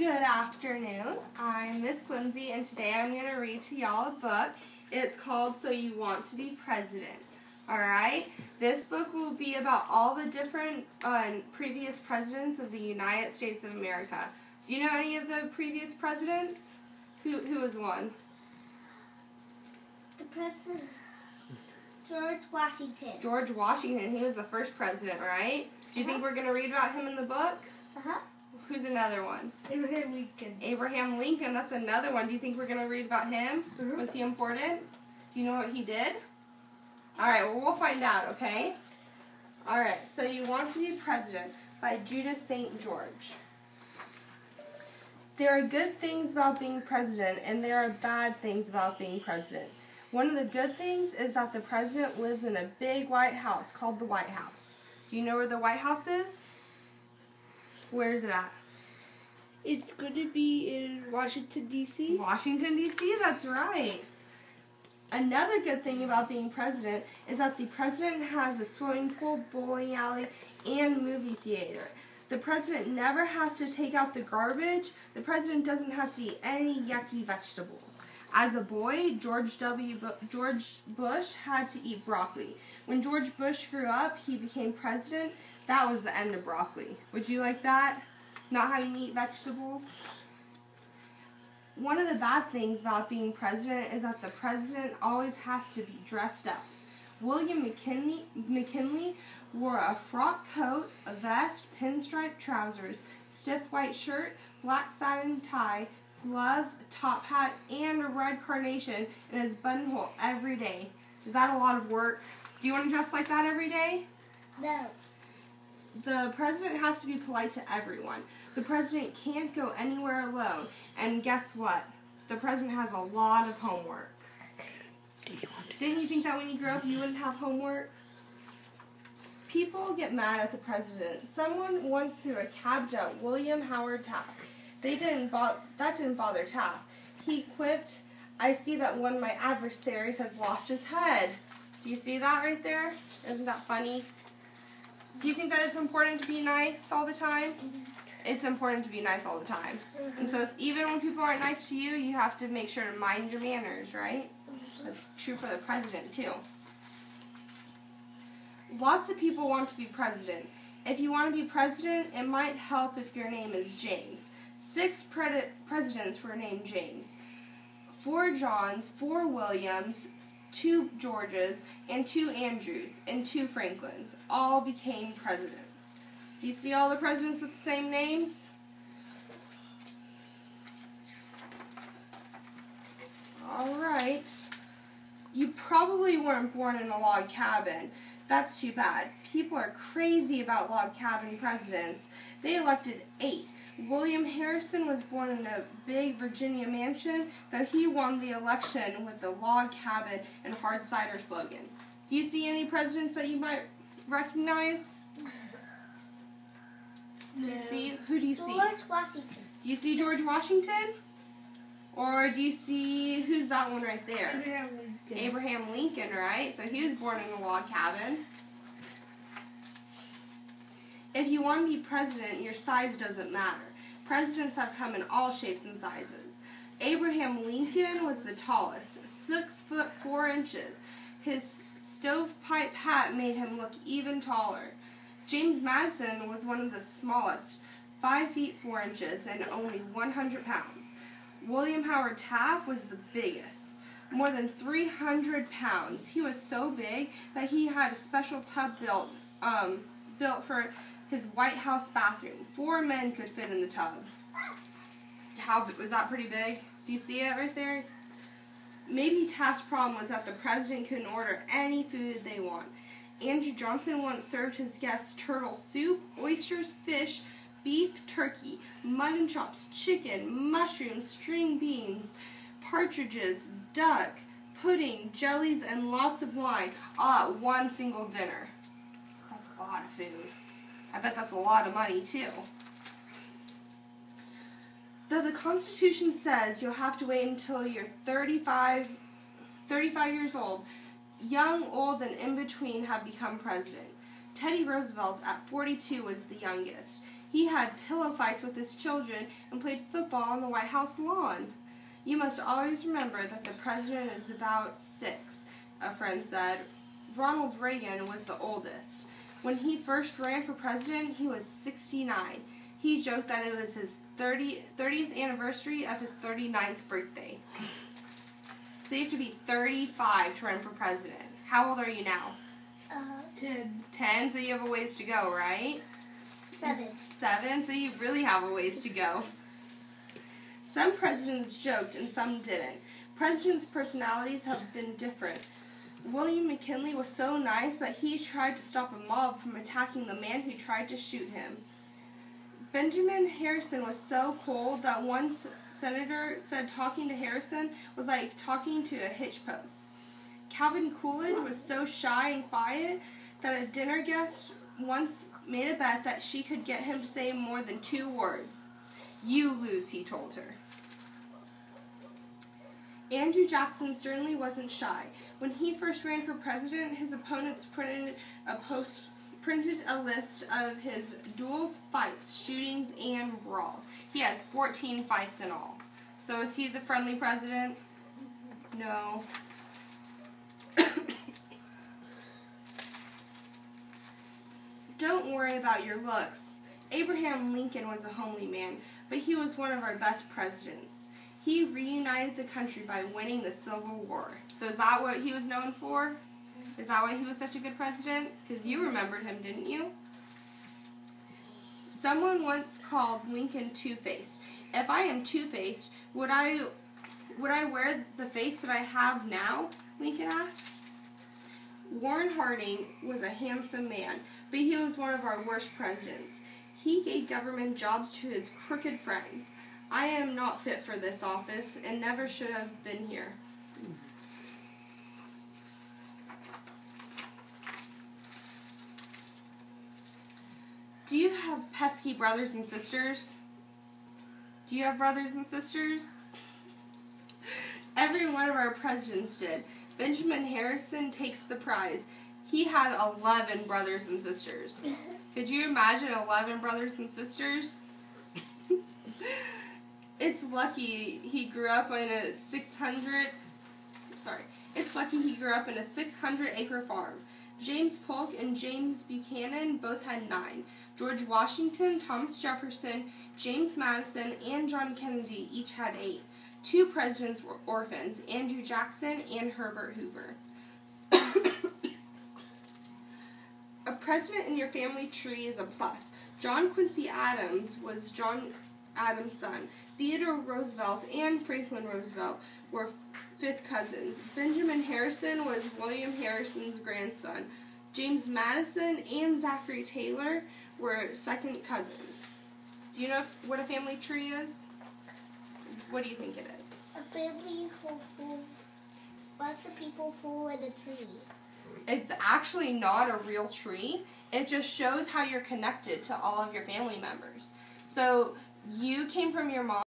Good afternoon. I'm Miss Lindsay, and today I'm going to read to y'all a book. It's called So You Want to Be President. Alright? This book will be about all the different previous presidents of the United States of America. Do you know any of the previous presidents? Who was one? The president, George Washington. George Washington. He was the first president, right? Do you think we're going to read about him in the book? Uh-huh. Who's another one? Abraham Lincoln. Abraham Lincoln, that's another one. Do you think we're going to read about him? Mm-hmm. Was he important? Do you know what he did? Alright, well, we'll find out, okay? Alright, So You Want to Be President by Judah St. George. There are good things about being president, and there are bad things about being president. One of the good things is that the president lives in a big white house called the White House. Do you know where the White House is? Where is it at? It's going to be in Washington, D.C. Washington, D.C., that's right. Another good thing about being president is that the president has a swimming pool, bowling alley, and movie theater. The president never has to take out the garbage. The president doesn't have to eat any yucky vegetables. As a boy, George Bush had to eat broccoli. When George Bush grew up, he became president. That was the end of broccoli. Would you like that? Not having to eat vegetables? One of the bad things about being president is that the president always has to be dressed up. William McKinley wore a frock coat, a vest, pinstripe trousers, stiff white shirt, black satin tie, gloves, a top hat, and a red carnation in his buttonhole every day. Is that a lot of work? Do you want to dress like that every day? No. The president has to be polite to everyone. The president can't go anywhere alone. And guess what? The president has a lot of homework. Didn't you think that when you grew up you wouldn't have homework? People get mad at the president. Someone once threw a cabbage at William Howard Taft. That didn't bother Taft. He quipped, "I see that one of my adversaries has lost his head." Do you see that right there? Isn't that funny? Do you think that it's important to be nice all the time? It's important to be nice all the time. And so even when people aren't nice to you, you have to make sure to mind your manners, right? That's true for the president, too. Lots of people want to be president. If you want to be president, it might help if your name is James. 6 presidents were named James. 4 Johns, 4 Williams, 2 Georges, and 2 Andrews, and 2 Franklins all became presidents. Do you see all the presidents with the same names? Alright. You probably weren't born in a log cabin. That's too bad. People are crazy about log cabin presidents. They elected 8. William Harrison was born in a big Virginia mansion, though he won the election with the log cabin and hard cider slogan. Do you see any presidents that you might recognize? No. Who do you see? George Washington. Do you see George Washington? Or do you see, who's that one right there? Abraham Lincoln. Abraham Lincoln, right? So he was born in a log cabin. If you want to be president, your size doesn't matter. Presidents have come in all shapes and sizes. Abraham Lincoln was the tallest, 6 foot 4 inches. His stovepipe hat made him look even taller. James Madison was one of the smallest, 5 feet 4 inches and only 100 pounds. William Howard Taft was the biggest, more than 300 pounds. He was so big that he had a special tub built for his White House bathroom. 4 men could fit in the tub. Was that pretty big? Do you see it right there? Maybe Taft's problem was that the president couldn't order any food they want. Andrew Johnson once served his guests turtle soup, oysters, fish, beef, turkey, mutton chops, chicken, mushrooms, string beans, partridges, duck, pudding, jellies, and lots of wine, all at one single dinner. That's a lot of food. I bet that's a lot of money, too. Though the Constitution says you'll have to wait until you're 35 years old, young, old, and in between have become president. Teddy Roosevelt at 42 was the youngest. He had pillow fights with his children and played football on the White House lawn. You must always remember that the president is about 6, a friend said. Ronald Reagan was the oldest. When he first ran for president, he was 69. He joked that it was his 30th anniversary of his 39th birthday. So you have to be 35 to run for president. How old are you now? 10. 10, so you have a ways to go, right? 7. 7, so you really have a ways to go. Some presidents joked and some didn't. Presidents' personalities have been different. William McKinley was so nice that he tried to stop a mob from attacking the man who tried to shoot him. Benjamin Harrison was so cold that one senator said talking to Harrison was like talking to a hitch post. Calvin Coolidge was so shy and quiet that a dinner guest once made a bet that she could get him to say more than 2 words. "You lose," he told her. Andrew Jackson certainly wasn't shy. When he first ran for president, his opponents printed a list of his duels, fights, shootings, and brawls. He had 14 fights in all. So is he the friendly president? No. Don't worry about your looks. Abraham Lincoln was a homely man, but he was one of our best presidents. He reunited the country by winning the Civil War. So is that what he was known for? Is that why he was such a good president? Because you remembered him, didn't you? Someone once called Lincoln two-faced. If I am two-faced, would I wear the face that I have now? Lincoln asked. Warren Harding was a handsome man, but he was one of our worst presidents. He gave government jobs to his crooked friends. I am not fit for this office and never should have been here. Do you have pesky brothers and sisters? Do you have brothers and sisters? Every one of our presidents did. Benjamin Harrison takes the prize. He had 11 brothers and sisters. Could you imagine 11 brothers and sisters? It's lucky he grew up in a 600-acre farm. James Polk and James Buchanan both had 9. George Washington, Thomas Jefferson, James Madison, and John Kennedy each had 8. 2 presidents were orphans, Andrew Jackson and Herbert Hoover. A president in your family tree is a plus. John Quincy Adams was John Adams' son. Theodore Roosevelt and Franklin Roosevelt were 5th cousins. Benjamin Harrison was William Harrison's grandson. James Madison and Zachary Taylor were 2nd cousins. Do you know what a family tree is? What do you think it is? A family full, lots of people full in a tree. It's actually not a real tree. It just shows how you're connected to all of your family members. So you came from your mom.